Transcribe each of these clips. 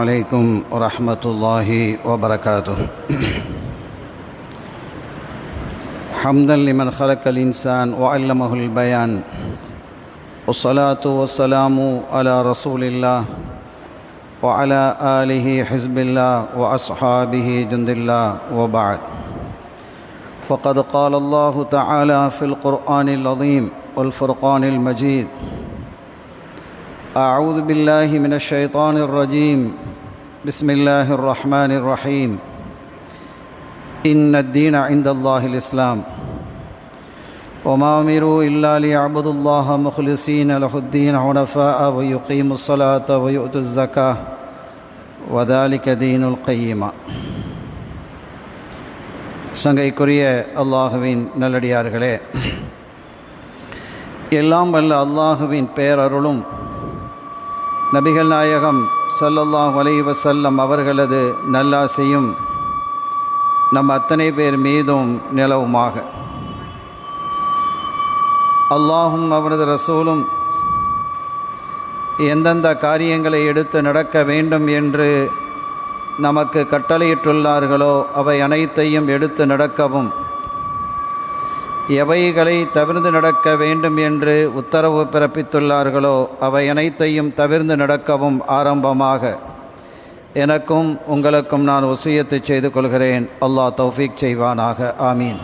عليكم ورحمة الله وبركاته. حمدا لمن خلق الإنسان وعلمه البيان، والصلاة والسلام على رسول الله وعلى آله حزب الله وأصحابه جند الله، وبعد. فقد قال الله تعالى في القرآن العظيم والفرقان المجيد: أعوذ بالله من الشيطان الرجيم، بسم الله الرحمن الرحيم. إن الدين عند الله الإسلام، وما أمروا إلا ليعبدوا الله مخلصين له الدين حنفاء ويقيموا الصلاة ويؤتوا الزكاة وذلك دين القيمة. சங்கைக்குரிய அல்லாஹுவின் நல்லடியார்களே, எல்லாம் வல்ல அல்லாஹுவின் பேரருளும் நபிகள் நாயகம் ஸல்லல்லாஹு அலைஹி வஸல்லம் அவர்களது நல்லாசையும் நம் அத்தனை பேர் மீதும் நிலவுமாக. அல்லாஹும் அவனது ரசூலும் எந்தெந்த காரியங்களை எடுத்து நடக்க வேண்டும் என்று நமக்கு கட்டளையிட்டுள்ளார்களோ அவை அனைத்தையும் எடுத்து நடக்கவும், எவைகளை தவிர்த்து நடக்க வேண்டும் என்று உத்தரவு பிறப்பித்துள்ளார்களோ அவை அனைத்தையும் தவிர்த்து நடக்கவும் ஆரம்பமாக எனக்கும் உங்களுக்கும் நான் வசியத்து செய்து கொள்கிறேன். அல்லாஹ் தௌஃபீக் செய்வானாக. ஆமீன்.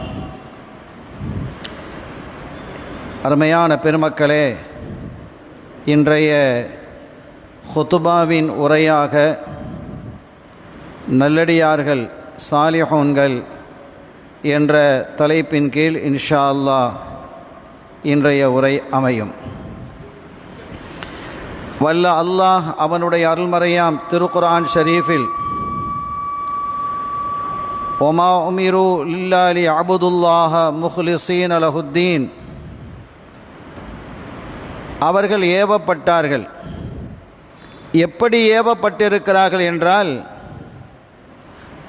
அருமையான பெருமக்களே, இன்றைய ஹுதுபாவின் உரையாக நல்லடியார்கள் சாலிஹூன்கள் என்ற தலைப்பின் கீழ் இன்ஷா அல்லாஹ் இன்றைய உரை அமையும். வல்ல அல்லாஹ் அவனுடைய அருள்மறையாம் திருக்குர்ஆன் ஷரீஃபில் ஒமா உமிரு இல்லா லியஅபுதுல்லாஹ முஹ்லிஸீன லஹுத்தீன், அவர்கள் ஏவப்பட்டார்கள். எப்படி ஏவப்பட்டிருக்கிறார்கள் என்றால்,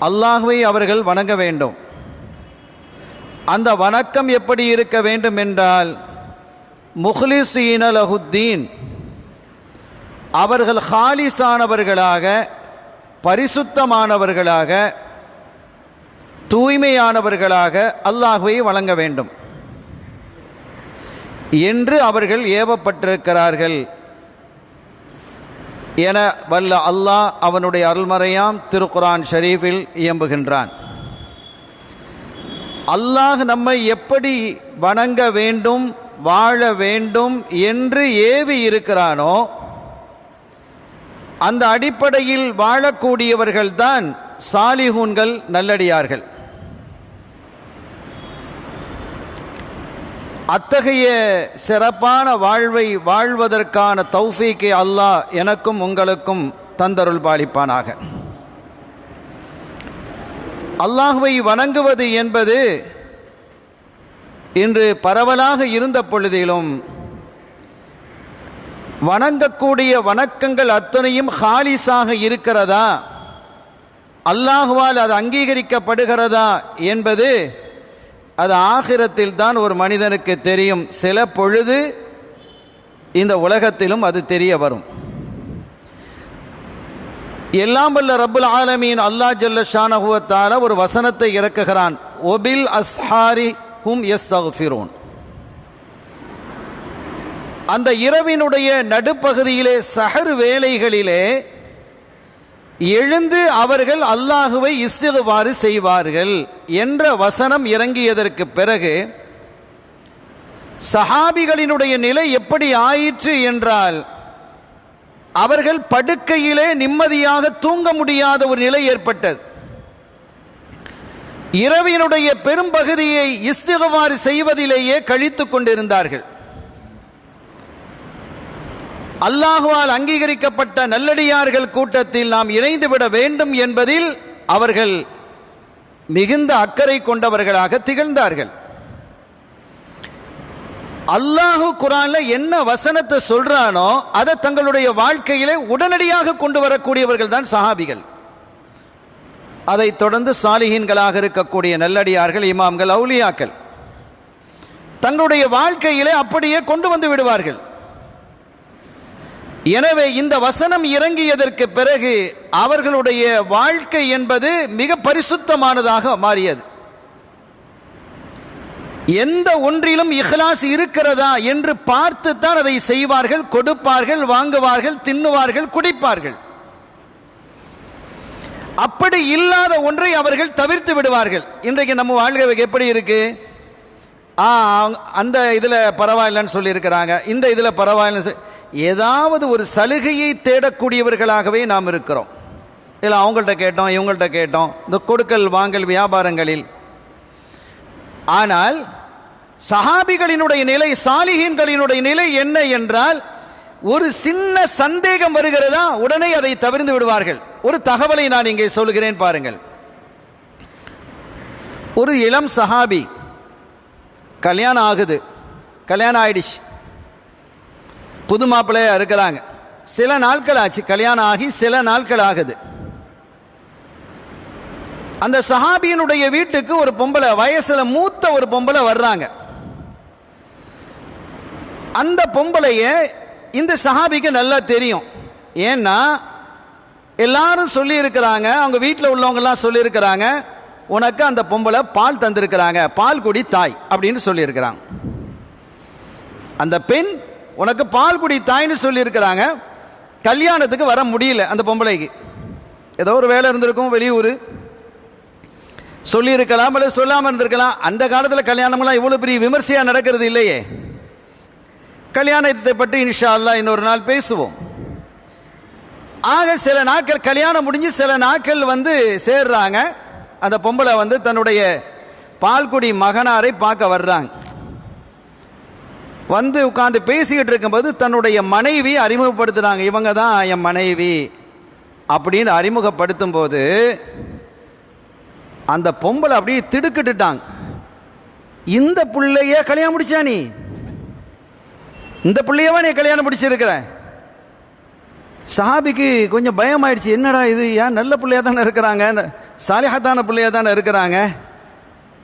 அல்லாஹ்வை அவர்கள் வணங்க வேண்டும். அந்த வணக்கம் எப்படி இருக்க வேண்டும் என்றால், முஹ்லிஸீன லஹுத்தீன், அவர்கள் ஹாலிஸானவர்களாக, பரிசுத்தமானவர்களாக, தூய்மையானவர்களாக அல்லாஹ்வை வணங்க வேண்டும் என்று அவர்கள் ஏவப்பட்டிருக்கிறார்கள் என வல்ல அல்லாஹ் அவனுடைய அருள்மறையாம் திருக்குர்ஆன் ஷரீஃபில் இயம்புகின்றான். அல்லாஹ் நம்மை எப்படி வணங்க வேண்டும், வாழ வேண்டும் என்று ஏவி இருக்கிறானோ அந்த அடிப்படையில் வாழக்கூடியவர்கள்தான் சாலிஹூன்கள், நல்லடியார்கள். அத்தகைய சிறப்பான வாழ்வை வாழ்வதற்கான தௌஃபீக்கை அல்லாஹ் எனக்கும் உங்களுக்கும் தந்தருள் பாலிப்பானாக. அல்லாஹ்வை வணங்குவது என்பது இன்று பரவலாக இருந்த பொழுதிலும், வணங்கக்கூடிய வணக்கங்கள் அத்தனையும் ஹாலிஸாக இருக்கிறதா, அல்லாஹ்வால் அது அங்கீகரிக்கப்படுகிறதா என்பது அது ஆகிரத்தில் தான் ஒரு மனிதனுக்கு தெரியும். சில பொழுது இந்த உலகத்திலும் அது தெரிய வரும். எல்லாம் வல்ல ரப்புல் ஆலமீன் அல்லாஹ் ஜல்ல ஷானஹு வ தஆலா ஒரு வசனத்தை இறக்குகிறான். ஒபில் அஸ்ஹாரி ஹும் யஸ்தக்ஃபிரூன். அந்த இரவினுடைய நடுப்பகுதியிலே, சஹர் வேளைகளிலே எழுந்து அவர்கள் அல்லாஹுவை இஸ்திக்ஃபார் செய்வார்கள் என்ற வசனம் இறங்கியதற்கு பிறகு சஹாபிகளினுடைய நிலை எப்படி ஆயிற்று என்றால், அவர்கள் படுக்கையிலே நிம்மதியாக தூங்க முடியாத ஒரு நிலை ஏற்பட்டது. இரவினுடைய பெரும்பகுதியை இஸ்திக்ஃபார் செய்வதிலேயே கழித்து கொண்டிருந்தார்கள். அல்லாஹ்வால் அங்கீகரிக்கப்பட்ட நல்லடியார்கள் கூட்டத்தில் நாம் இணைந்துவிட வேண்டும் என்பதில் அவர்கள் மிகுந்த அக்கறை கொண்டவர்களாக திகழ்ந்தார்கள். அல்லாஹு குர்ஆன்ல என்ன வசனத்தை சொல்றானோ அதை தங்களுடைய வாழ்க்கையிலே உடனடியாக கொண்டு வரக்கூடியவர்கள் தான் சஹாபிகள். அதைத் தொடர்ந்து சாலிஹீன்களாக இருக்கக்கூடிய நல்லடியார்கள், இமாம்கள், அவுலியாக்கள் தங்களுடைய வாழ்க்கையிலே அப்படியே கொண்டு வந்து விடுவார்கள். எனவே இந்த வசனம் இறங்கியதற்கு பிறகு அவர்களுடைய வாழ்க்கை என்பது மிக பரிசுத்தமானதாக மாறியது. எந்த ஒன்றிலும் இஹ்லாஸ் இருக்கிறதா என்று பார்த்துத்தான் அதை செய்வார்கள், கொடுப்பார்கள், வாங்குவார்கள், தின்னுவார்கள், குடிப்பார்கள். அப்படி இல்லாத ஒன்றை அவர்கள் தவிர்த்து விடுவார்கள். இன்றைக்கு நம்ம வாழ்க்கை எப்படி இருக்கு? அந்த இதில் பரவாயில்லைன்னு சொல்லியிருக்கிறாங்க, இந்த இதில் பரவாயில்லைன்னு ஏதாவது ஒரு சலுகையை தேடக்கூடியவர்களாகவே நாம் இருக்கிறோம். இல்லை அவங்கள்ட்ட கேட்டோம், இவங்கள்ட்ட கேட்டோம், இந்த கொடுக்கல் வாங்கல் வியாபாரங்களில். ஆனால் சஹாபிகளினுடைய நிலை, சாலிஹீன்களினுடைய நிலை என்ன என்றால், ஒரு சின்ன சந்தேகம் வருகிறதா உடனே அதை தவிர்த்து விடுவார்கள். ஒரு தகவலை நான் இங்கே சொல்கிறேன் பாருங்கள். ஒரு இளம் சஹாபி கல்யாணம் ஆகுது, கல்யாணம் ஆயிடுச்சு, புது மாப்பிள்ளையா இருக்கிறாங்க, சில நாட்கள் ஆச்சு, கல்யாணம் ஆகி சில நாட்கள் ஆகுது. அந்த சஹாபியினுடைய வீட்டுக்கு ஒரு பொம்பளை, வயசில் மூத்த ஒரு பொம்பளை வர்றாங்க. அந்த பொம்பளைய இந்த சஹாபிக்கு நல்லா தெரியும். ஏன்னா எல்லாரும் சொல்லியிருக்கிறாங்க, அவங்க வீட்டில் உள்ளவங்கெல்லாம் சொல்லியிருக்கிறாங்க, உனக்கு அந்த பொம்பளை பால் தந்திருக்கிறாங்க, பால் குடி தாய் அப்படின்னு சொல்லியிருக்கிறாங்க. அந்த பெண் உனக்கு பால் குடி தாய்ன்னு சொல்லியிருக்கிறாங்க. கல்யாணத்துக்கு வர முடியல அந்த பொம்பளைக்கு, ஏதோ ஒரு வேலை இருந்திருக்கும், வெளியூர், சொல்லியிருக்கலாம் அல்லது சொல்லாமல் இருந்திருக்கலாம். அந்த காலத்தில் கல்யாணமெல்லாம் இவ்வளோ பெரிய விமர்சையாக நடக்கிறது இல்லையே. கல்யாணத்தை பற்றி இன்ஷா அல்லாஹ் இன்னொரு நாள் பேசுவோம். ஆக சில நாட்கள் கல்யாணம் முடிஞ்சு சில நாட்கள் சேர்றாங்க. அந்த பொம்பளை தன்னுடைய பால்குடி மகனாரை பார்க்க வர்றாங்க. உட்காந்து பேசிக்கிட்டு இருக்கும்போது தன்னுடைய மனைவி அறிமுகப்படுத்துகிறாங்க. இவங்க தான் என் மனைவி அப்படின்னு அறிமுகப்படுத்தும் போது அந்த பொம்பளை அப்படியே திடுக்கிட்டுட்டாங்க. இந்த பிள்ளைய கல்யாணம் முடிச்சா, நீ இந்த பிள்ளையவா நீ கல்யாணம் முடிச்சிருக்கிற? சஹாபிக்கு கொஞ்சம் பயமாயிடுச்சு. என்னடா இது, ஏன் நல்ல பிள்ளையா தானே இருக்கிறாங்க, சாலிஹத்தான பிள்ளையா தானே இருக்கிறாங்க,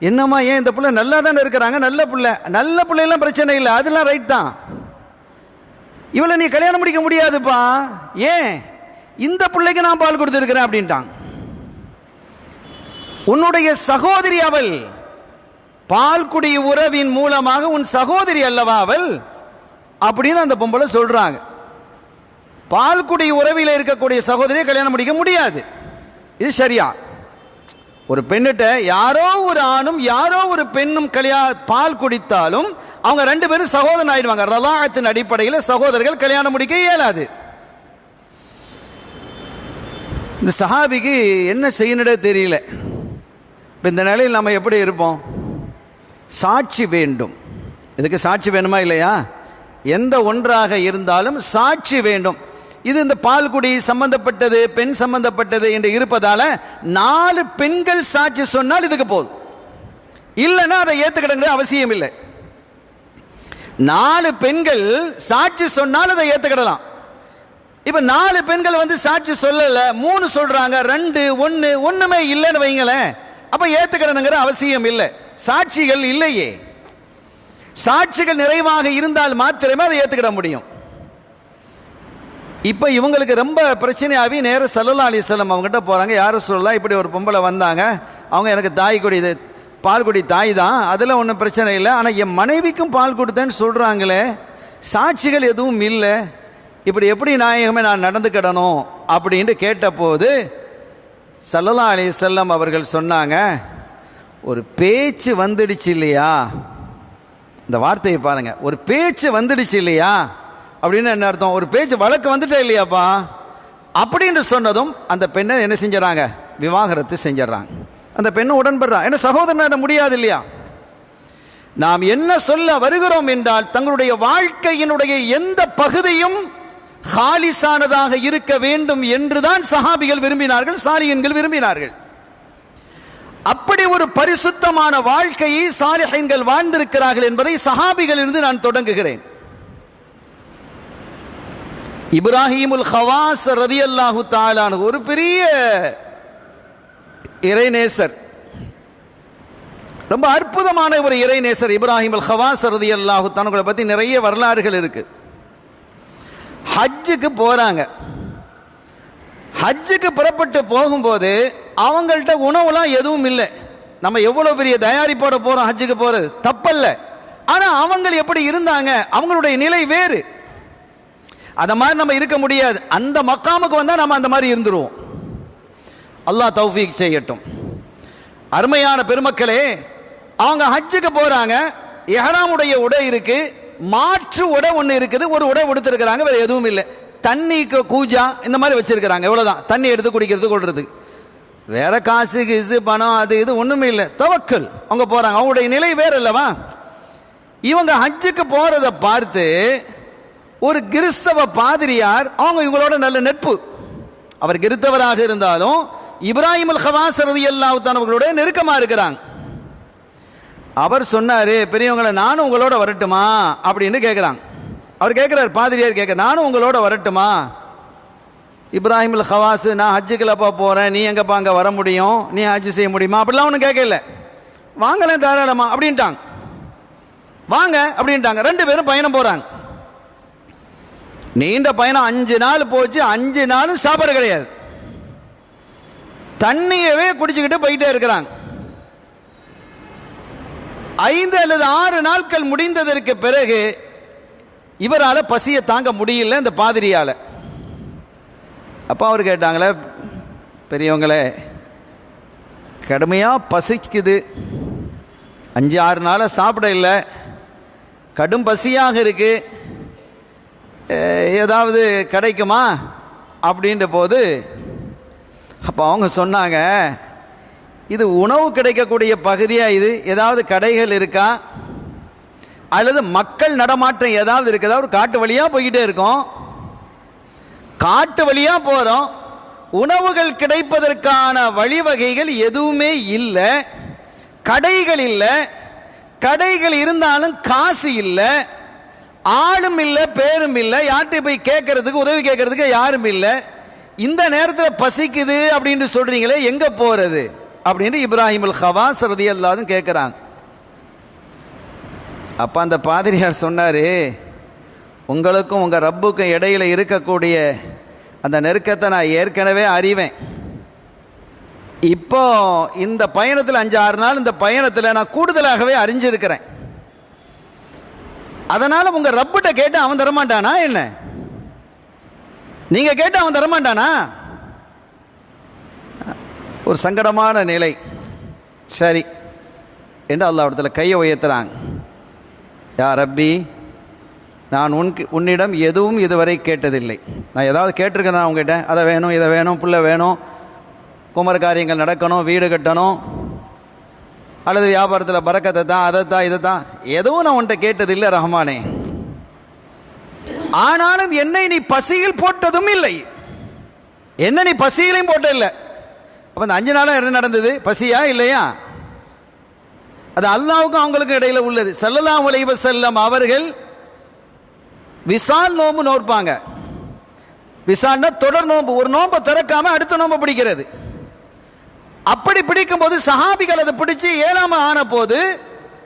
என்னம்மா ஏன் இந்த பிள்ளை நல்லா தானே இருக்கிறாங்க, நல்ல பிள்ளை, நல்ல பிள்ளைலாம் பிரச்சனை இல்லை, அதெல்லாம் ரைட் தான், இவளை நீ கல்யாணம் முடிக்க முடியாதுப்பா, ஏன், இந்த பிள்ளைக்கு நான் பால் கொடுத்துருக்கிறேன் அப்படின்ட்டான். உன்னுடைய சகோதரி அவள், பால்குடி உறவின் மூலமாக உன் சகோதரி அல்லவா அவள் அப்படின்னு அந்த பொம்பளை சொல்றாங்க. பால்குடி உறவில் இருக்கக்கூடிய சகோதரியை கல்யாணம் முடிக்க முடியாது, இது சரியா? ஒரு பெண்ணிட்ட யாரோ ஒரு ஆணும் யாரோ ஒரு பெண்ணும் பால் குடித்தாலும் அவங்க ரெண்டு பேரும் சகோதரன் ஆயிடுவாங்க. ரலாஅத்தின் அடிப்படையில் சகோதரர்கள் கல்யாணம் முடிக்க இயலாது. இந்த சஹாபிக்கு என்ன செய்யணுடே தெரியல. இப்போ இந்த நிலையில் நம்ம எப்படி இருப்போம்? சாட்சி வேண்டும். இதுக்கு சாட்சி வேணுமா இல்லையா? எந்த ஒன்றாக இருந்தாலும் சாட்சி வேண்டும். இது இந்த பால்குடி சம்பந்தப்பட்டது, பெண் சம்பந்தப்பட்டது என்று இருப்பதால 4 பெண்கள் சாட்சி சொன்னால் இதுக்கு போதும், இல்லைன்னா அதை ஏற்றுக்கிடுங்க அவசியம் இல்லை. 4 பெண்கள் சாட்சி சொன்னால் அதை ஏற்றுக்கிடலாம். இப்போ 4 பெண்கள் சாட்சி சொல்லலை, 3 சொல்றாங்க, 2 1 ஒன்றுமே இல்லைன்னு வைங்களேன், அப்போ ஏற்றுக்கிடணுங்கிற அவசியம் இல்லை. சாட்சிகள் இல்லையே, சாட்சிகள் நிறைவாக இருந்தால் மாத்திரமே அதை ஏற்றுக்கிட முடியும். இப்போ இவங்களுக்கு ரொம்ப பிரச்சனையாகி நேரம் ஸல்லல்லாஹு அலைஹி வஸல்லம் அவங்ககிட்ட போகிறாங்க. யாரும் சொல்லலாம், இப்படி ஒரு பொம்பளை வந்தாங்க, அவங்க எனக்கு பால்குடி தாய் தான், அதில் ஒன்றும் பிரச்சனை இல்லை, ஆனால் என் மனைவிக்கும் பால் கொடுத்தேன்னு சொல்கிறாங்களே, சாட்சிகள் எதுவும் இல்லை, இப்படி எப்படி நாயகமே நான் நடந்துக்கிடணும் அப்படின்ட்டு கேட்டபோது ஸல்லல்லாஹு அலைஹி வஸல்லம் அவர்கள் சொன்னாங்க, ஒரு பேச்சு வந்துடுச்சு இல்லையா, இந்த வார்த்தையை பாருங்க, ஒரு பேச்சு வந்துடுச்சு இல்லையா அப்படின்னு என்ன அர்த்தம்? ஒரு பேச்சு வழக்கு வந்துட்டே இல்லையாப்பா அப்படின்னு சொன்னதும் அந்த பெண்ணை என்ன செஞ்சிடறாங்க? விவாகரத்து செஞ்சிடறாங்க. அந்த பெண்ணு உடன்படுறா, என்ன சகோதரன் அதை முடியாது இல்லையா? நாம் என்ன சொல்ல வருகிறோம் என்றால், தங்களுடைய வாழ்க்கையினுடைய எந்த பகுதியும் ஹாலிசானதாக இருக்க வேண்டும் என்றுதான் சஹாபிகள் விரும்பினார்கள், சாலிஹீன்கள் விரும்பினார்கள். அப்படி ஒரு பரிசுத்தமான வாழ்க்கையை சாலிஹீன்கள் வாழ்ந்திருக்கிறார்கள் என்பதை சஹாபிகள் இருந்து நான் தொடங்குகிறேன். இப்ராஹிமுல் ஹவாஸ் ரலியல்லாஹு தஆலா அன்ஹு ஒரு பெரிய இறைநேசர், ரொம்ப அற்புதமான ஒரு இறைநேசர். இப்ராஹிமுல் ஹவாஸ் ரலியல்லாஹு தஆலா பற்றி நிறைய வரலாறுகள் இருக்கு. ஹஜ்ஜுக்கு போகிறாங்க. ஹஜ்ஜுக்கு புறப்பட்டு போகும்போது அவங்கள்ட்ட உணவுலாம் எதுவும் இல்லை. நம்ம எவ்வளோ பெரிய தயாரிப்போட போகிறோம் ஹஜ்ஜுக்கு போகிறது, தப்பல்ல. ஆனால் அவங்க எப்படி இருந்தாங்க, அவங்களுடைய நிலை வேறு. அந்த மாதிரி நம்ம இருக்க முடியாது. அந்த மக்காமுக்கு வந்தால் நம்ம அந்த மாதிரி இருந்துருவோம். அல்லாஹ் தௌஃபீக் செய்யட்டும். அருமையான பெருமக்களே, அவங்க ஹஜ்ஜுக்கு போகிறாங்க. இஹ்ராமுடைய உடை இருக்குது, மாற்று உடை ஒன்று இருக்குது, ஒரு உடை உடுத்திருக்கிறாங்க, வேறு எதுவும் இல்லை. தண்ணிக்கு கூஜா இந்த மாதிரி வச்சுருக்கிறாங்க, இவ்வளோதான். தண்ணி எடுத்து குடிக்கிறது கொள்றதுக்கு, வேறு காசு கிசு பணம் அது இது ஒன்றுமே இல்லை. தவக்கல். அவங்க போகிறாங்க, அவங்களுடைய நிலை வேறு இல்லவா. இவங்க ஹஜ்ஜுக்கு போகிறத பார்த்து ஒரு கிறிஸ்தவ பாதிரியார், அவங்க இவங்களோட நல்ல நட்பு, அவர் கிறிஸ்தவராக இருந்தாலும் இப்ராஹிம் அல் ஹவாஸ் ரலியல்லாஹு தஆலா அவர்களோட நெருக்கமாக இருக்கிறாங்க. அவர் சொன்னார், பெரியவங்களை நானும் உங்களோட வரட்டுமா அப்படின்னு கேட்குறாங்க. அவர் கேட்குறாரு, பாதிரியார் கேட்குற, நானும் உங்களோட வரட்டுமா? இப்ராஹிம் அல் ஹவாஸ், நான் ஹஜ்ஜுக்குலப்பா போகிறேன், நீ எங்கப்பா அங்கே வர முடியும், நீ ஹஜ்ஜு செய்ய முடியுமா அப்படிலாம் ஒன்றும் கேட்கல. வாங்கலாம் தாராளமா அப்படின்ட்டாங்க. வாங்க அப்படின்ட்டாங்க. 2 பேரும் பயணம் போகிறாங்க. நீண்ட பயணம், 5 நாள் போச்சு. 5 நாளும் சாப்பாடு கிடையாது, தண்ணியவே குடிச்சுக்கிட்டு போயிட்டே இருக்கிறாங்க. 5 அல்லது 6 நாட்கள் முடிந்ததற்கு பிறகு இவரால் பசியை தாங்க முடியல, இந்த பாதிரியால். அப்போ அவர் கேட்டாங்களே, பெரியவங்களே கடுமையாக பசிக்குது, 5-6 நாளாக சாப்பிட இல்லை, கடும் பசியாக இருக்குது, ஏதாவது கிடைக்குமா அப்படின்ற போது அப்போ அவங்க சொன்னாங்க, இது உணவு கிடைக்கக்கூடிய பகுதியாக, இது ஏதாவது கடைகள் இருக்கா அல்லது மக்கள் நடமாட்டம் ஏதாவது இருக்குதா? ஒரு காட்டு வழியாக போய்கிட்டே இருக்கோம், காட்டு வழியாக போகிறோம், உணவுகள் கிடைப்பதற்கான வழிவகைகள் எதுவுமே இல்லை, கடைகள் இல்லை, கடைகள் இருந்தாலும் காசு இல்லை, ஆளும் இல்லை, பேரும் இல்லை, யார்கிட்ட போய் கேட்கறதுக்கு உதவி கேட்கறதுக்கு யாரும் இல்லை, இந்த நேரத்தில் பசிக்குது அப்படின்னு சொல்கிறீங்களே, எங்கே போகிறது அப்படின்னு இப்ராஹிம் அல் ஹவாஸ் ரலியல்லாஹு அன்ஹு கேட்குறாங்க. அப்போ அந்த பாதிரியார் சொன்னார், உங்களுக்கும் உங்கள் ரப்புக்கும் இடையில் இருக்கக்கூடிய அந்த நெருக்கத்தை நான் ஏற்கனவே அறிவேன். இப்போ இந்த பயணத்தில் 5-6 நாள் இந்த பயணத்தில் நான் கூடுதலாகவே அறிஞ்சிருக்கிறேன். அதனால் உங்கள் ரப்பிட்ட கேட்டு அவன் தரமாட்டானா என்ன? நீங்கள் கேட்டு அவன் தரமாட்டானா? ஒரு சங்கடமான நிலை. சரி என்று அல்லாஹ்விடத்தில் கையை உயர்த்துறாங்க. யா ரப்பி, நான் உன்னிடம் எதுவும் இதுவரை கேட்டதில்லை. நான் ஏதாவது கேட்டிருக்கேன் அவங்ககிட்ட, அதை வேணும் இதை வேணும், புள்ள வேணும், குமர காரியங்கள் நடக்கணும், வீடு கட்டணும், அல்லது வியாபாரத்தில் பறக்கத்தை தான், அதை தான், இதை தான், எதுவும் நான் உன்கிட்ட கேட்டதில்லை ரஹ்மானே. ஆனாலும் என்னை நீ பசியில் போட்டதும் இல்லை, என்ன நீ பசியிலையும் போட்ட இல்லை. அப்போ இந்த 5 நாளாக என்ன நடந்தது? பசியா இல்லையா? அது அல்லாஹ்வுக்கும் அவங்களுக்கும் இடையில் உள்ளது. ஸல்லல்லாஹு அலைஹி வஸல்லம் அவர்கள் விசால் நோம்பு நோற்பாங்க. விசால்னா தொடர் நோம்பு, ஒரு நோம்பை திறக்காம அடுத்த நோம்பை பிடிக்கிறது. அப்படி பிடிக்கும் போது சஹாபிகள் அதை பிடிச்சி 7ஆம் ஆன போது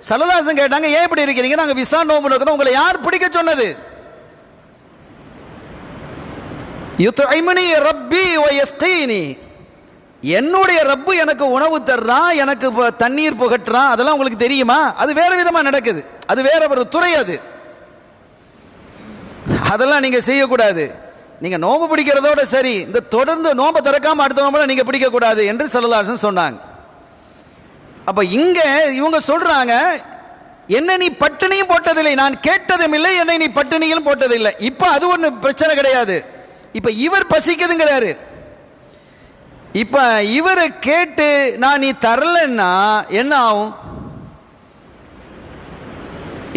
ஸல்லல்லாஹு அலைஹி வஸல்லம் கேட்டாங்க, ஏன் இப்படி இருக்கிறீங்க? நாங்கள் விசால் நோம்பு நோக்கிறோம், உங்களை யார் பிடிக்க சொன்னது? யுத்இமுனி ரப்பி வ யஸ்கீனி, என்னுடைய ரப்பு எனக்கு உணவு தர்றான், எனக்கு தண்ணீர் புகட்டுறான், அதெல்லாம் உங்களுக்கு தெரியுமா? அது வேறு விதமாக நடக்குது, அது வேற ஒரு துறை, அது அதெல்லாம் நீங்கள் செய்யக்கூடாது. நீங்கள் நோம்பு பிடிக்கிறதோட சரி, இந்த தொடர்ந்து நோம்பை திறக்காமல் அடுத்த நோம்பெல்லாம் நீங்கள் பிடிக்கக்கூடாது என்று ஸல்லல்லாஹு அலைஹி வஸல்லம் சொன்னாங்க. அப்போ இங்கே இவங்க சொல்கிறாங்க, என்னை நீ பட்டினியும் போட்டதில்லை, நான் கேட்டதும் இல்லை, என்னை நீ பட்டினியும் போட்டதில்லை. இப்போ அது ஒன்றும் பிரச்சனை கிடையாது. இப்போ இவர் பசிக்குதுங்கிறாரு. இப்போ இவரை கேட்டு நான் நீ தரலன்னா என்ன ஆகும்?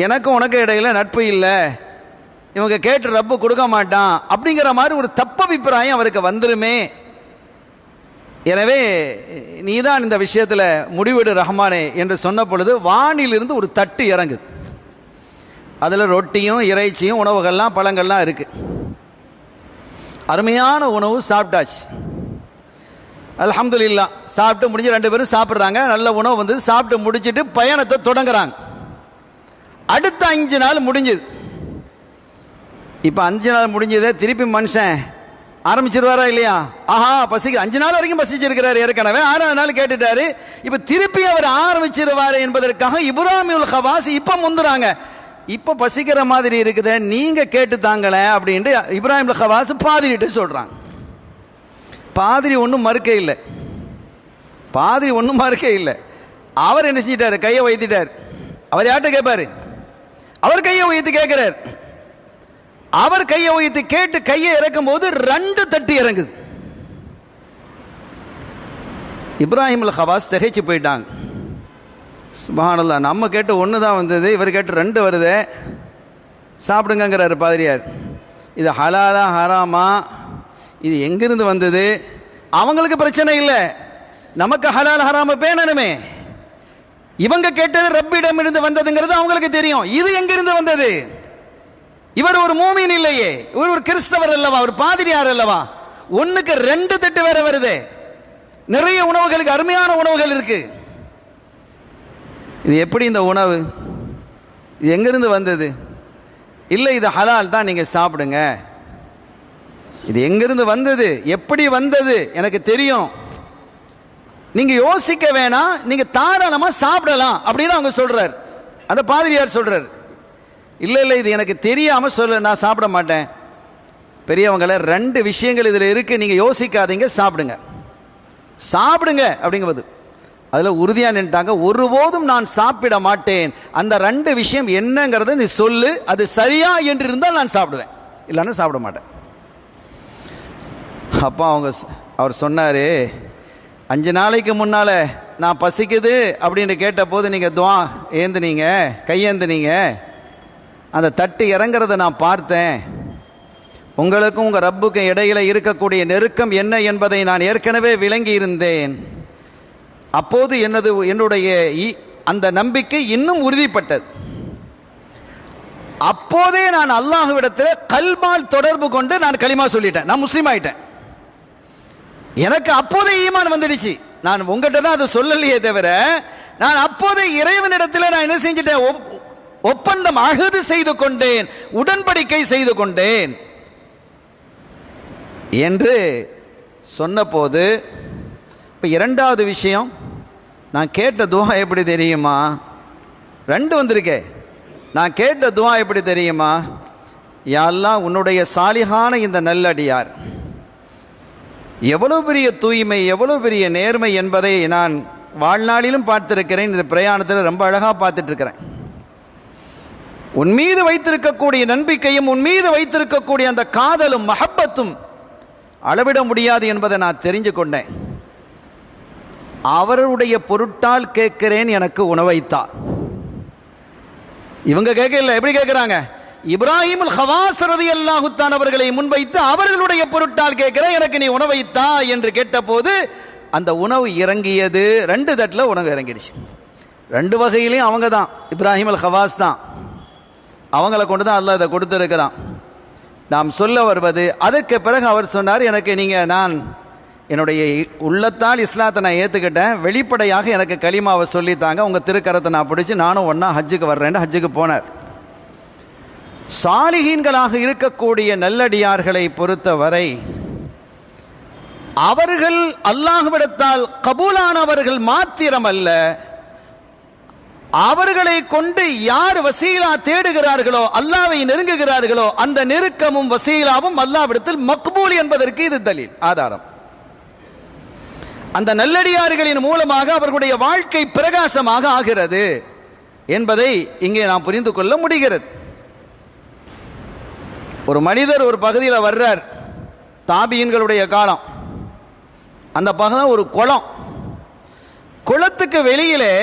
எனக்கும் உனக்கு இடையில நட்பு இல்லை, இவங்க கேட்டு ரப்பு கொடுக்க மாட்டான் அப்படிங்கிற மாதிரி ஒரு தப்பபிப்பிராயம் அவருக்கு வந்துருமே. எனவே நீதான் இந்த விஷயத்தில் முடிவெடு ரஹ்மானே என்று சொன்ன பொழுது வானிலிருந்து ஒரு தட்டு இறங்குது. அதில் ரொட்டியும் இறைச்சியும் உணவுகள்லாம் பழங்கள்லாம் இருக்குது. அருமையான உணவு சாப்பிட்டாச்சு, அல்ஹம்துலில்லாஹ். சாப்பிட்டு முடிஞ்சு 2 பேரும் சாப்பிட்றாங்க, நல்ல உணவு வந்து சாப்பிட்டு முடிச்சுட்டு பயணத்தை தொடங்குறாங்க. அடுத்த 5 நாள் முடிஞ்சுது. இப்போ 5 நாள் முடிஞ்சதே திருப்பி மனுஷன் ஆரம்பிச்சிருவாரா இல்லையா? ஆஹா பசிக்கு 5 நாள் வரைக்கும் பசிச்சிருக்கிறார் ஏற்கனவே, 6ஆவது நாள் கேட்டுட்டாரு, இப்போ திருப்பி அவர் ஆரம்பிச்சிருவாரு என்பதற்காக இப்ராஹிமுல் ஹவாஸ் இப்போ முந்துறாங்க. இப்போ பசிக்கிற மாதிரி இருக்குதே, நீங்கள் கேட்டு தாங்களே அப்படின்ட்டு இப்ராஹிமுல் ஹவாஸ் பாதிரிட்டு சொல்கிறாங்க. பாதிரி ஒன்றும் மறுக்க இல்லை, பாதிரி ஒன்றும் மறுக்க இல்லை. அவர் என்ன செஞ்சிட்டார்? கையை வைத்திட்டார். அவர் யார்கிட்ட கேட்பார்? அவர் கையை உயர்த்தி கேட்கிறார். அவர் கையை உயர்த்தி கேட்டு கையை இறக்கும் போது 2 தட்டு இறங்குது. இப்ராஹிமுல் ஹவாஸ் திகைச்சு போயிட்டாங்க. சுப்ஹானல்லாஹ், நம்ம கேட்டு 1 தான் வந்தது, இவர் கேட்டு 2 வருது, சாப்பிடுங்கிறாரு பாதிரியார். இது ஹலாலா ஹராமா, இது எங்கிருந்து வந்தது? அவங்களுக்கு பிரச்சனை இல்லை, நமக்கு ஹலால் ஹராம பேணணுமே. இவங்க கேட்டது ரப்பிடம் இருந்து வந்ததுங்கிறது அவங்களுக்கு தெரியும், இது எங்கிருந்து வந்தது? இவர் ஒரு மூமின் இல்லையே, இவர் ஒரு கிறிஸ்தவர் அல்லவா, ஒரு பாதிரியார் அல்லவா, 1க்கு 2 தட்டு வேற வருது. நிறைய உணவுகளுக்கு அருமையான உணவுகள் இருக்கு, இது எப்படி இந்த உணவு, இது எங்கிருந்து வந்தது? இல்லை இது ஹலால் தான், நீங்கள் சாப்பிடுங்க. இது எங்கிருந்து வந்தது, எப்படி வந்தது எனக்கு தெரியும், நீங்கள் யோசிக்க வேணாம், நீங்கள் தாராளமாக சாப்பிடலாம் அப்படின்னு அவங்க சொல்கிறார். அந்த பாதிரியார் சொல்கிறார், இல்லை இல்லை இது எனக்கு தெரியாமல் சொல்ல, நான் சாப்பிட மாட்டேன். பெரியவங்களை 2 விஷயங்கள் இதில் இருக்குது, நீங்கள் யோசிக்காதீங்க, சாப்பிடுங்க சாப்பிடுங்க அப்படிங்கிறது. அதில் உறுதியாக நின்ட்டாங்க, ஒருபோதும் நான் சாப்பிட மாட்டேன், அந்த 2 விஷயம் என்னங்கிறத நீ சொல்லு, அது சரியா என்று இருந்தால் நான் சாப்பிடுவேன், இல்லைன்னா சாப்பிட மாட்டேன். அப்போ அவர் சொன்னார், 5 நாளைக்கு முன்னால் நான் பசிக்குது அப்படின்னு கேட்ட போது நீங்கள் துவா ஏந்துனீங்க, கையேந்துனீங்க, அந்த தட்டு இறங்கிறத நான் பார்த்தேன். உங்களுக்கும் உங்கள் ரப்புக்கும் இடையில் இருக்கக்கூடிய நெருக்கம் என்ன என்பதை நான் ஏற்கனவே விளங்கி இருந்தேன். அப்போது என்னுடைய அந்த நம்பிக்கை இன்னும் உறுதிப்பட்டது. அப்போதே நான் அல்லாஹ்விடத்தில் கல்பால் தொடர்பு கொண்டு நான் கலிமா சொல்லிட்டேன், நான் முஸ்லீம் ஆகிட்டேன். எனக்கு அப்போதே ஈமான் வந்துடுச்சு. நான் உங்கள்கிட்ட தான் அதை சொல்லலையே தவிர, நான் அப்போதே இறைவனிடத்தில் நான் என்ன செஞ்சிட்டேன், ஒப்பந்தம் அகது செய்து கொண்டேன், உடன்படிக்கை செய்து கொண்டேன் என்று சொன்னபோது, இப்போ 2வது விஷயம், நான் கேட்ட துவா எப்படி தெரியுமா? 2 வந்திருக்கே. நான் கேட்ட துவா எப்படி தெரியுமா? யா அல்லாஹ், உன்னுடைய சாலிகான இந்த நல்லடியார் எவ்வளோ பெரிய தூய்மை, எவ்வளோ பெரிய நேர்மை என்பதை நான் வாழ்நாளிலும் பார்த்துருக்கிறேன், இந்த பிரயாணத்தில் ரொம்ப அழகாக பார்த்துட்ருக்கிறேன். உன் மீது வைத்திருக்கக்கூடிய நம்பிக்கையும் உன் மீது வைத்திருக்கக்கூடிய அந்த காதலும் மஹப்பத்தும் அளவிட முடியாது என்பதை நான் தெரிஞ்சு கொண்டேன். அவருடைய பொருட்டால் கேட்கிறேன், எனக்கு உணவைத்தா. இவங்க கேட்கல, எப்படி கேட்குறாங்க? இப்ராஹிமுல் ஹவாஸ் ரலியல்லாஹு தஆலா அவர்களை முன்வைத்து அவர்களுடைய பொருட்டால் கேட்கிறேன், எனக்கு நீ உணவைத்தா என்று கேட்டபோது அந்த உணவு இறங்கியது. 2 தட்டில் உணவு இறங்கிடுச்சு. 2 வகையிலையும் அவங்க தான், இப்ராஹிமுல் ஹவாஸ் தான், அவங்கள கொண்டு தான் அல்லாஹ் இதை கொடுத்துருக்கிறான். நாம் சொல்ல வருவது, அதற்கு பிறகு அவர் சொன்னார், எனக்கு நீங்கள், நான் என்னுடைய உள்ளத்தால் இஸ்லாத்தை நான் ஏற்றுக்கிட்டேன், வெளிப்படையாக எனக்கு கலிமாவை சொல்லித்தாங்க, உங்கள் திருக்கரத்தை நான் பிடிச்சி நானும் ஒன்றா ஹஜ்ஜுக்கு வர்றேன்னு ஹஜ்ஜுக்கு போனார். சாலிஹீன்களாக இருக்கக்கூடிய நல்லடியார்களை பொறுத்தவரை அவர்கள் அல்லாஹ்விடத்தால் கபூலானவர்கள் மாத்திரமல்ல, அவர்களை கொண்டு யார் வசீலா தேடுகிறார்களோ, அல்லாஹ்வை நெருங்குகிறார்களோ, அந்த நெருக்கமும் வசீலாவும் அல்லாஹ்விடத்தில் மக்பூல் என்பதற்கு இது தலீல், ஆதாரம். அந்த நல்லடியார்களின் மூலமாக அவர்களுடைய வாழ்க்கை பிரகாசமாக ஆகிறது என்பதை இங்கே நாம் புரிந்து கொள்ள முடிகிறது. ஒரு மனிதர் ஒரு பகுதியில் வர்றார், தாபியின்களுடைய காலம். அந்த பகுதி ஒரு குளம், குளத்துக்கு வெளியிலே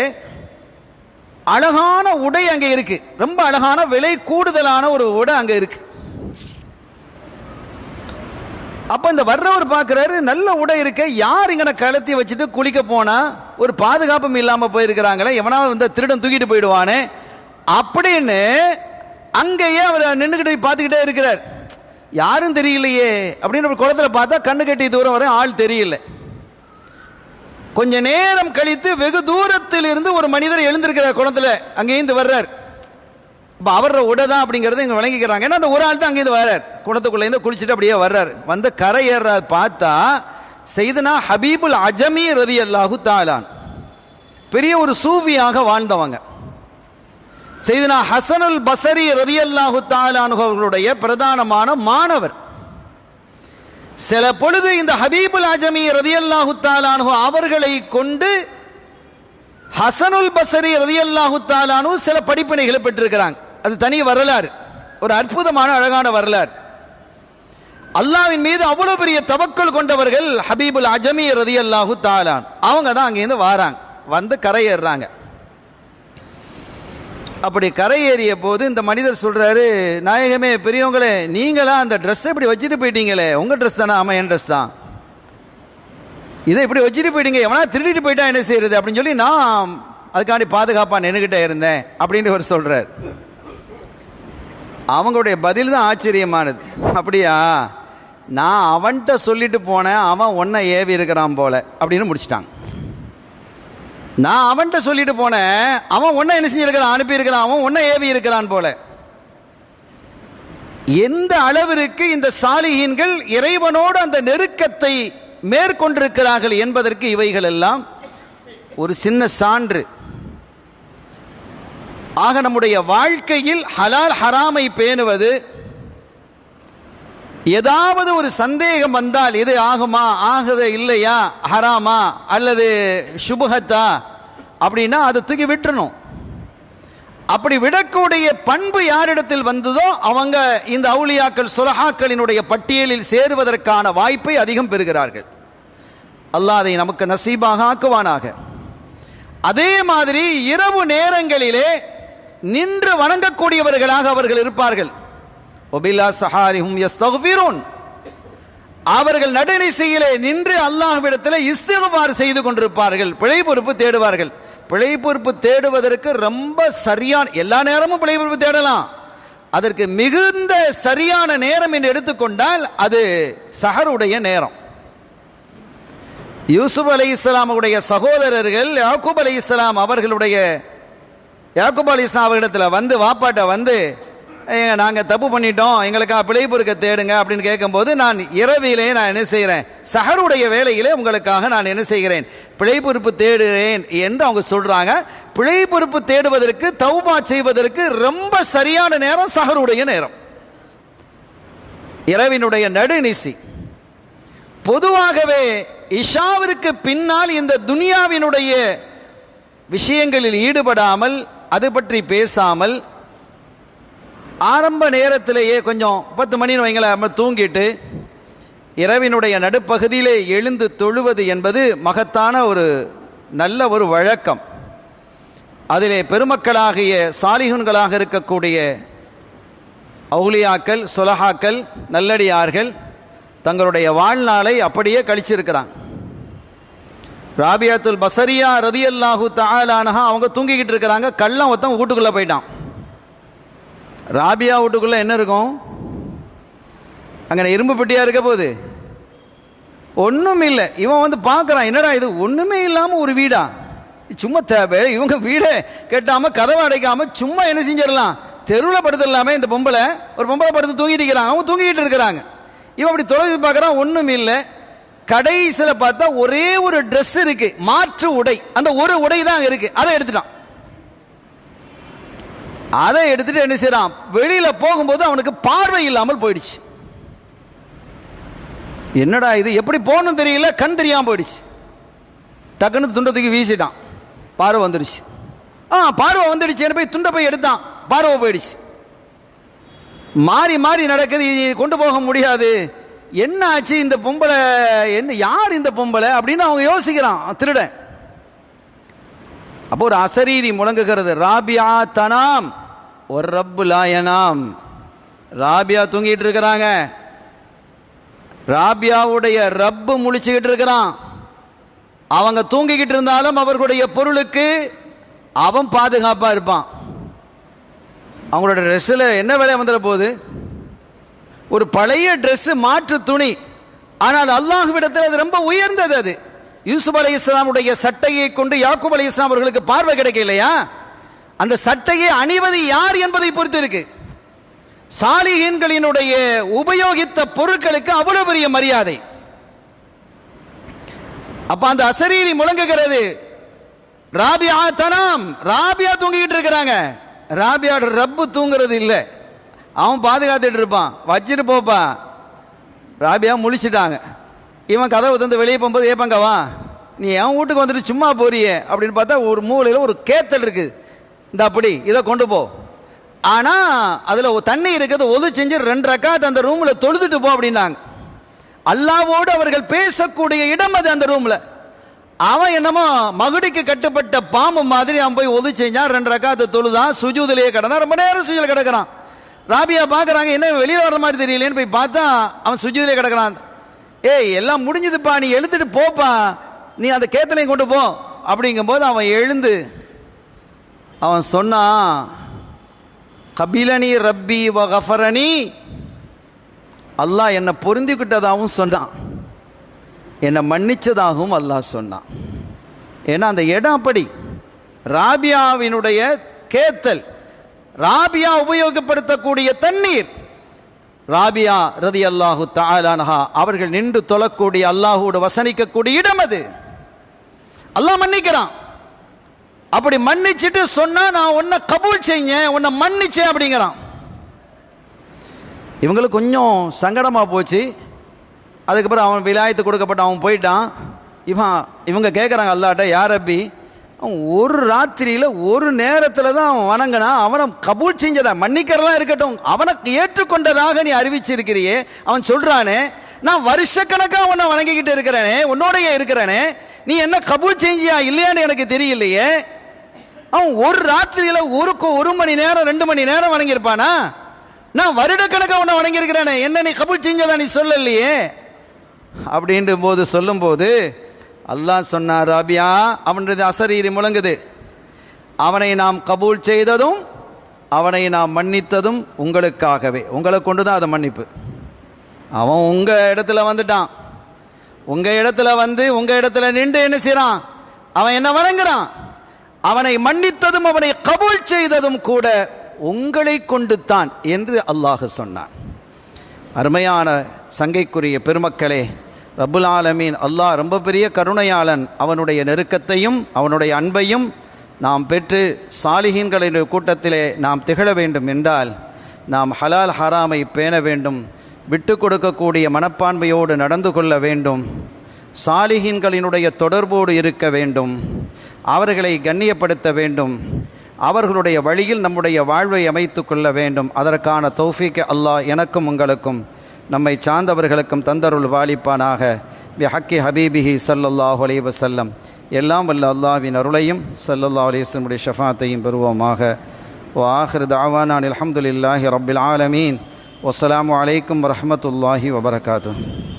அழகான உடை அங்கே இருக்கு, ரொம்ப அழகான விலை கூடுதலான ஒரு உடை அங்கே இருக்கு. அப்போ இந்த வர்றவர் பார்க்குறாரு, நல்ல உடை இருக்க, யார் இங்கே கலத்தி வச்சுட்டு குளிக்க போனால் ஒரு பாதுகாப்பும் இல்லாமல் போயிருக்கிறாங்களே, எவனாவது வந்து திருடன் தூக்கிட்டு போயிடுவானே அப்படின்னு அங்கேயே அவர் நின்றுக்கிட்டு பார்த்துக்கிட்டே இருக்கிறார். யாரும் தெரியலையே அப்படின்னு ஒரு குளத்தில் பார்த்தா கண்ணு கட்டி தூரம் வரை ஆள் தெரியல. கொஞ்ச நேரம் கழித்து வெகு தூரத்தில் இருந்து ஒரு மனிதர் எழுந்திருக்கிறார், குளத்தில் அங்கேருந்து வர்றார். இப்போ அவர உடை தான் அப்படிங்கிறது இங்கே விளங்கிக்கிறாங்க. ஏன்னா அந்த ஒரு ஆள் தான் அங்கேருந்து வர்றார், குளத்துக்குள்ளேருந்து குளிச்சுட்டு அப்படியே வர்றார். வந்து கரை ஏறார், பார்த்தா செய்தனா ஹபீபுல் அஜமி ரலியல்லாஹு தஆலா பெரிய ஒரு சூஃபியாக வாழ்ந்தவங்க. செய்தனா ஹசனுல் பஸரி ரலியல்லாஹு தஆலா அவர்களுடைய பிரதானமான மாணவர். சில பொழுது இந்த ஹபீபுல் அஜமி ரலியல்லாஹு தஆலா அவர்களை கொண்டு ஹசனுல் பஸரி ரலியல்லாஹு தஆலா சில படிப்பினைகளை பெற்றிருக்கிறாங்க. அது தனி வரலாறு, ஒரு அற்புதமான அழகான வரலாறு. அல்லாஹ்வின் மீது அவ்வளவு பெரிய தவக்கல் கொண்டவர்கள் ஹபீபுல் அஜமி ரலியல்லாஹு தஆலா. அவங்க தான் அங்கேருந்து வாராங்க, வந்து கரையேறாங்க. அப்படி கரையேறிய போது இந்த மனிதர் சொல்கிறாரு, நாயகமே பெரியவங்களே, நீங்களா அந்த ட்ரெஸ்ஸை இப்படி வச்சுட்டு போயிட்டீங்களே, உங்கள் ட்ரெஸ் தானே? ஆமாம், என் ட்ரெஸ் தான். இதை இப்படி வச்சுட்டு போயிட்டீங்க, எவனா திருடிட்டு போயிட்டா என்ன செய்யறது அப்படின்னு சொல்லி நான் அதுக்காண்டி பாதுகாப்பாக நின்றுக்கிட்டே இருந்தேன் அப்படின்னு அவர் சொல்கிறார். அவங்களுடைய பதில் தான் ஆச்சரியமானது. அப்படியா, நான் அவன்கிட்ட சொல்லிட்டு போனேன், அவன் ஒன்றை ஏவி இருக்கிறான் போல அப்படின்னு முடிச்சிட்டாங்க. நான் அவன்கிட்ட சொல்லிட்டு போனேன், அவன் ஒன்றை என்ன செஞ்சிருக்கிறான், அனுப்பியிருக்கிறான், அவன் ஒன்றை ஏவி இருக்கிறான் போல. எந்த அளவிற்கு இந்த சாலிஹீன்கள் இறைவனோடு அந்த நெருக்கத்தை மேற்கொண்டிருக்கிறார்கள் என்பதற்கு இவைகள் எல்லாம் ஒரு சின்ன சான்று. ஆக நம்முடைய வாழ்க்கையில் ஹலால் ஹராமை பேணுவது, ஏதாவது ஒரு சந்தேகம் வந்தால் இது ஆகுமா, ஆகுது இல்லையா, ஹராமா அல்லது சுபஹத்தா அப்படின்னா அதை தூக்கி விட்டுறணும். அப்படி விடக்கூடிய பண்பு யாரிடத்தில் வந்ததோ அவங்க இந்த அவுலியாக்கள் சுலஹாக்களினுடைய பட்டியலில் சேருவதற்கான வாய்ப்பை அதிகம் பெறுகிறார்கள். அல்லாஹ் அதை நமக்கு நசீபாக ஆக்குவானாக. அதே மாதிரி இரவு நேரங்களிலே நின்று வணங்கக்கூடியவர்களாக அவர்கள் இருப்பார்கள். ஒபிலா சஹாரிஹும் யஸ்தக்ஃபிரூன். அவர்கள் நடுநிசையிலே நின்று அல்லாஹ்விடத்தில் இஸ்திக்ஃபார் செய்து கொண்டிருப்பார்கள், பிழை பொறுப்பு தேடுவார்கள். பிழை பொறுப்பு தேடுவதற்கு ரொம்ப சரியான, எல்லா நேரமும் பிழை பொறுப்பு தேடலாம், அதற்கு மிகுந்த சரியான நேரம் என்று எடுத்துக்கொண்டால் அது சஹருடைய நேரம். யூசுப் அலைஹிஸ்ஸலாமுடைய சகோதரர்கள் யாக்கூப் அலைஹிஸ்ஸலாம் அவர்களுடைய யாக்கூப் அலைஹிஸ்ஸலாம் அவர்களிடத்தில் வந்து வாப்பாட்ட வந்து, நாங்கள் தப்பு பண்ணிட்டோம், எங்களுக்காக பிழை பொறுக்க தேடுங்க அப்படின்னு கேட்கும்போது, நான் இரவிலே நான் என்ன செய்கிறேன், சஹருடைய வேளையிலே உங்களுக்காக நான் என்ன செய்கிறேன், பிழை பொறுப்பு தேடுகிறேன் என்று அவங்க சொல்கிறாங்க. பிழை பொறுப்பு தேடுவதற்கு, தௌபா செய்வதற்கு ரொம்ப சரியான நேரம் சஹருடைய நேரம், இரவினுடைய நடுநிசி. பொதுவாகவே இஷாவிற்கு பின்னால் இந்த துனியாவினுடைய விஷயங்களில் ஈடுபடாமல், அது பற்றி பேசாமல், ஆரம்ப நேரத்திலேயே கொஞ்சம் 10 மணின்னு வைங்கள நம்ம தூங்கிட்டு இரவினுடைய நடுப்பகுதியிலே எழுந்து தொழுவது என்பது மகத்தான ஒரு நல்ல ஒரு வழக்கம். அதிலே பெருமக்களாகிய சாலிஹுன்களாக இருக்கக்கூடிய அவுலியாக்கள், சுலஹாக்கள், நல்லடியார்கள் தங்களுடைய வாழ்நாளை அப்படியே கழிச்சிருக்கிறாங்க. ராபியாத்துல் பஸரியா ரலியல்லாஹு தஆலா அன்ஹா அவங்க தூங்கிக்கிட்டு இருக்கிறாங்க. கள்ளம் ஒருத்தன் வீட்டுக்குள்ளே போயிட்டான். ராபியா வீட்டுக்குள்ளே என்ன இருக்கும், அங்கே இரும்பு பெட்டியாக இருக்க போகுது, ஒன்றும் இல்லை. இவன் வந்து பார்க்குறான், என்னடா இது ஒன்றுமே இல்லாமல் ஒரு வீடா, சும்மா இவங்க வீடை கட்டாமல் கதவை அடைக்காமல் சும்மா என்ன செஞ்சிடலாம், தெருவில் படுத்துடலாமே. இந்த பொம்பளை, ஒரு பொம்பளை படுத்து தூங்கிட்டு இருக்கிறாங்க, அவங்க தூங்கிட்டு இருக்கிறாங்க. இவன் அப்படி தொலைச்சி பார்க்குறான், ஒன்றும் இல்லை. கடைசியில் பார்த்தா ஒரே ஒரு ட்ரெஸ் இருக்கு, மாற்று உடை, அந்த ஒரு உடை தான் இருக்கு, அதை எடுத்துட்டான். அதை எடுத்துட்டு என்ன செய்யறான், வெளியில போகும்போது அவனுக்கு பார்வை இல்லாமல் போயிடுச்சு. என்னடா இது, எப்படி போகணும் தெரியல, கண் தெரியாமல் போயிடுச்சு. டக்குன்னு துண்டை தூக்கி வீசிட்டான், பார்வை வந்துடுச்சு. பார்வை வந்துடுச்சு, போய் துண்டை போய் எடுத்தான், பார்வை போயிடுச்சு. மாறி மாறி நடக்குது, கொண்டு போக முடியாது. என்ன ஆச்சு இந்த பொம்பளை, என்ன யார் இந்த பொம்பளை அப்படின்னு அவங்க யோசிக்கிறான் திருடன். அப்போ ஒரு அசரீரி முழங்குகிறது, ராபியா தனாம் ஒரு ரப்பு லாயனாம். ராபியா தூங்கிட்டு இருக்கிறாங்க, ராபியாவுடைய ரப்பு முழிச்சுக்கிட்டு இருக்கிறான். அவங்க தூங்கிக்கிட்டு இருந்தாலும் அவர்களுடைய பொருளுக்கு அவன் பாதுகாப்பாக இருப்பான். அவங்களோட ட்ரெஸ்ஸில் என்ன வேலை வந்துட போகுது, ஒரு பழைய ட்ரெஸ்ஸு, மாற்று துணி. ஆனால் அல்லாஹ்விடத்தில் அது ரொம்ப உயர்ந்தது. அது யூசுப் அலைஹிஸ்ஸலாமுடைய சட்டையை கொண்டு யாக்கூப் அலைஹிஸ்ஸலாம் அவர்களுக்கு பார்வை கிடைக்கலையா, அந்த சட்டையை அணிவது யார் என்பதை பொறுத்து இருக்கு. சாலிஹீன்களினுடைய உபயோகித்த பொருட்களுக்கு அவ்வளவு பெரிய மரியாதை. அப்ப அந்த அசரீரி முழங்குகிறது, ராபியா தனாம், ராபியா தூங்கிக்கிட்டு இருக்கிறாங்க. ராபியாவோட ரப்பு தூங்குறது இல்லை, அவன் பாதுகாத்துட்டு இருப்பான், வச்சுட்டு போப்பா. ராபியா முழிச்சிட்டாங்க. இவன் கதவை தந்து வெளியே போகும்போது ஏப்பாங்கவா, நீ என் வீட்டுக்கு வந்துட்டு சும்மா போறியே அப்படின்னு பார்த்தா ஒரு மூலையில் ஒரு கேத்தல் இருக்குது, இந்த அப்படி இதை கொண்டு போ. ஆனால் அதில் தண்ணி இருக்கிறது, ஒது செஞ்சு 2 ரக்காத் அந்த ரூமில் தொழுதுட்டு போ அப்படின்னாங்க. அல்லாவோடு அவர்கள் பேசக்கூடிய இடம் அது அந்த ரூமில். அவன் என்னமோ மகுடிக்கு கட்டுப்பட்ட பாம்பு மாதிரி அவன் போய் ஒது செஞ்சான், 2 ரக்காத்து தொழுதான், சுஜூதிலேயே கிடந்தான், ரொம்ப நேரம் சுஜூதில் கிடக்கிறான். ராபியா பார்க்குறாங்க, என்ன வெளியில் வர்ற மாதிரி தெரியலேன்னு போய் பார்த்தா அவன் சுஜூதிலே கிடக்கிறான். ஏய் எல்லாம் முடிஞ்சதுப்பா, நீ எழுத்துட்டு போப்பா, நீ அந்த கேத்தலையும் கொண்டு போ அப்படிங்கும்போது அவன் எழுந்து அவன் சொன்னான், கபிலனி ரப்பி வ கஃபரனி, அல்லாஹ் என்னை பொருந்திக்கிட்டதாகவும் சொன்னான், என்னை மன்னிச்சதாகவும் அல்லாஹ் சொன்னான். ஏன்னா அந்த இடம் அப்படி. ராபியாவினுடைய கேத்தல், ராபியா உபயோகப்படுத்தக்கூடிய தண்ணீர், ராபியா ரலியல்லாஹு தஆலா அன்ஹா அவர்கள் நின்று தொழக்கூடிய அல்லாஹோடு வசனிக்கக்கூடிய இடம் அது. அல்லாஹ் மன்னிக்கிறான். அப்படி மன்னிச்சுட்டு சொன்னா, நான் உன்னை கபூல் செய்ய, உன்னை மன்னிச்சேன் அப்படிங்கிறான். இவங்களுக்கு கொஞ்சம் சங்கடமாக போச்சு. அதுக்கப்புறம் அவன் விலாயத்து கொடுக்கப்பட்ட அவன் போயிட்டான். இவங்க கேட்குறாங்க அல்லாட்ட, யார் ரப்பி, அவன் ஒரு ராத்திரியில் ஒரு நேரத்தில் தான் அவன் வணங்கினான், அவனை கபூல் செஞ்சதா, மன்னிக்கிறதெல்லாம் இருக்கட்டும், அவனுக்கு ஏற்றுக்கொண்டதாக நீ அறிவிச்சிருக்கிறியே. அவன் சொல்கிறானே, நான் வருஷக்கணக்காக உன்னை வணங்கிக்கிட்டு இருக்கிறேனே, உன்னோடைய இருக்கிறேனே, நீ என்ன கபூல் செஞ்சியா இல்லையான்னு எனக்கு தெரியலையே. அவன் ஒரு ராத்திரியில் ஒரு மணி நேரம் 2 மணி நேரம் வணங்கியிருப்பானா? நான் வருடக்கணக்காக உன்னை வணங்கியிருக்கிறேனே, என்ன நீ கபூல் செஞ்சதா நீ சொல்லலையே அப்படின்ற போது சொல்லும்போது அல்லாஹ் சொன்னார், ராபியா அவனது அசரீரி முழங்குது, அவனை நாம் கபூல் செய்ததும் அவனை நாம் மன்னித்ததும் உங்களுக்காகவே, உங்களை கொண்டு தான் அதை மன்னிப்பு. அவன் உங்கள் இடத்துல வந்துட்டான், உங்கள் இடத்துல வந்து உங்கள் இடத்துல நின்று என்ன செய்கிறான், அவன் என்ன வணங்குறான். அவனை மன்னித்ததும் அவனை கபூல் செய்ததும் கூட உங்களை கொண்டு தான் என்று அல்லாஹ் சொன்னான். அருமையான சங்கைக்குரிய பெருமக்களே, ரப்புல் ஆலமீன் அல்லாஹ் ரொம்ப பெரிய கருணையாளன். அவனுடைய நெருக்கத்தையும் அவனுடைய அன்பையும் நாம் பெற்று சாலிஹீன்களின் கூட்டத்திலே நாம் திகழ வேண்டும் என்றால் நாம் ஹலால் ஹராமை பேண வேண்டும், விட்டு கொடுக்கக்கூடிய மனப்பான்மையோடு நடந்து கொள்ள வேண்டும், சாலிஹீன்களினுடைய தொடர்போடு இருக்க வேண்டும், அவர்களை கண்ணியப்படுத்த வேண்டும், அவர்களுடைய வழியில் நம்முடைய வாழ்வை அமைத்து கொள்ள வேண்டும். அதற்கான தௌஃபீக் அல்லாஹ் எனக்கும் உங்களுக்கும் நம்மை சார்ந்தவர்களுக்கும் தந்தருள் வாலிப்பானாக. பிஹக்கி ஹபீபிஹி ஸல்லல்லாஹு அலைஹி வஸல்லம். எல்லாம் வல்ல அல்லாஹ்வின் அருளையும் ஸல்லல்லாஹு அலைஹி வஸல்லம் ஷஃபாத்தையும் பெறுவோமாக. வ ஆகிரு தஅவானா அல்ஹம்துலில்லாஹி ரப்பில் ஆலமீன். வஸ்ஸலாமு அலைக்கும் வரஹ்மத்துல்லாஹி வபரகாத்துஹு.